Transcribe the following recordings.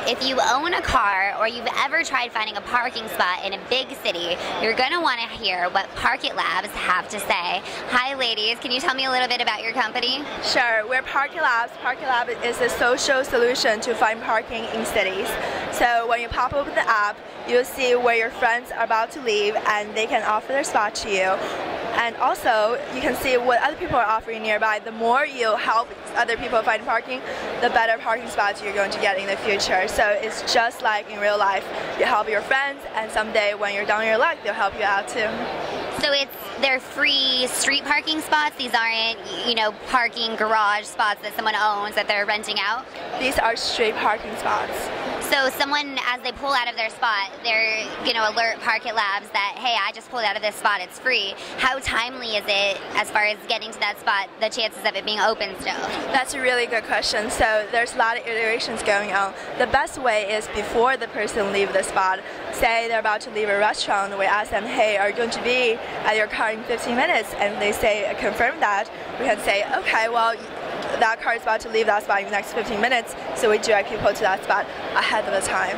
If you own a car or you've ever tried finding a parking spot in a big city, you're going to want to hear what Parkit Labs have to say. Hi ladies, can you tell me a little bit about your company? Sure, we're Parkit Labs. Parkit Lab is a social solution to find parking in cities. So when you pop open the app, you'll see where your friends are about to leave and they can offer their spot to you. And also, you can see what other people are offering nearby. The more you help other people find parking, the better parking spots you're going to get in the future. So it's just like in real life. You help your friends, and someday when you're down your luck, they'll help you out too. So they're free street parking spots? These aren't, parking garage spots that someone owns that they're renting out? These are street parking spots. So someone, as they pull out of their spot, they're going to alert Parkit Labs that, hey, I just pulled out of this spot, it's free. How timely is it as far as getting to that spot, the chances of it being open still? That's a really good question. So there's a lot of iterations going on. The best way is before the person leaves the spot, say they're about to leave a restaurant, we ask them, hey, are you going to be at your car in 15 minutes? And they say, confirm that. We can say, okay, well, that car is about to leave that spot in the next 15 minutes, so we direct people to that spot ahead of the time.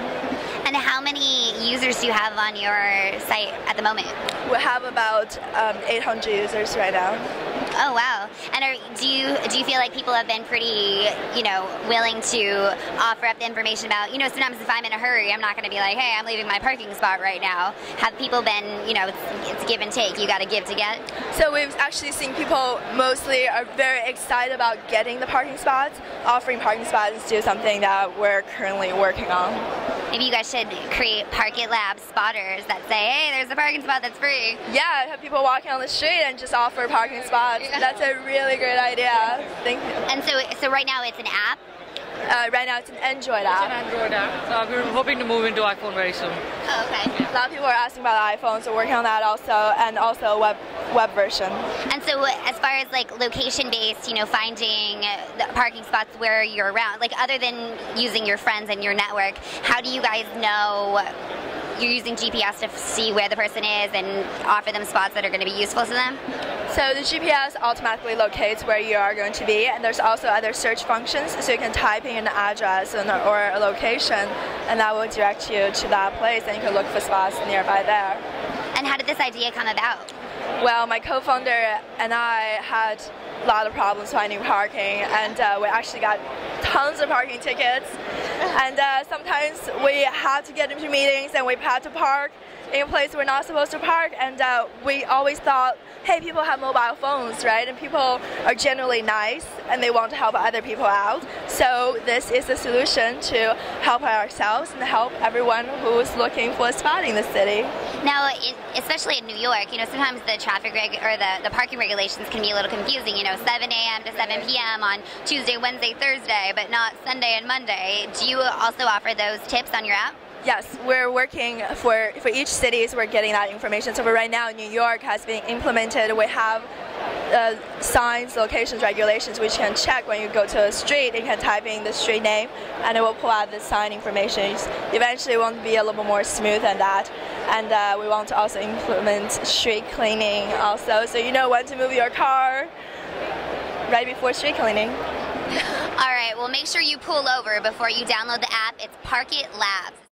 And how many users do you have on your site at the moment? We have about 800 users right now. Oh wow! And do you feel like people have been pretty, willing to offer up the information about, sometimes if I'm in a hurry, I'm not going to be like, hey, I'm leaving my parking spot right now. Have people been, it's give and take. You got to give to get. So we've actually seen people mostly are very excited about getting the parking spots. Offering parking spots is still something that we're currently working on. Maybe you guys should create Parkit Labs spotters that say, hey, there's a parking spot that's free. Yeah, have people walking on the street and just offer parking spots. Yeah. That's a really great idea. Thank you. And so right now it's an app? Right now it's an Android app. It's an Android app. We're hoping to move into iPhone very soon. Oh, okay. A lot of people are asking about the iPhone, so working on that also, and also a web version. And so as far as like location-based, finding the parking spots where you're around, like other than using your friends and your network, how do you guys know you're using GPS to see where the person is and offer them spots that are going to be useful to them? So the GPS automatically locates where you are going to be, and there's also other search functions, so you can type in an address or a location, and that will direct you to that place, and you can look for spots nearby there. And how did this idea come about? Well, my co-founder and I had a lot of problems finding parking, and we actually got tons of parking tickets, and sometimes we had to get into meetings and we had to park in a place we're not supposed to park, and we always thought, hey, people have mobile phones, right? And people are generally nice and they want to help other people out. So this is a solution to help ourselves and help everyone who's looking for a spot in the city. Now, especially in New York, sometimes the traffic the parking regulations can be a little confusing. 7 a.m. to 7 p.m. on Tuesday, Wednesday, Thursday, but not Sunday and Monday. Do you also offer those tips on your app? Yes, we're working for each city, we're getting that information. So right now, New York has been implemented. We have signs, locations, regulations, which you can check when you go to a street. You can type in the street name, and it will pull out the sign information. Eventually, we want to be a little more smooth than that. And we want to also implement street cleaning also, so you know when to move your car right before street cleaning. All right, well, make sure you pull over before you download the app. It's Parkit Labs.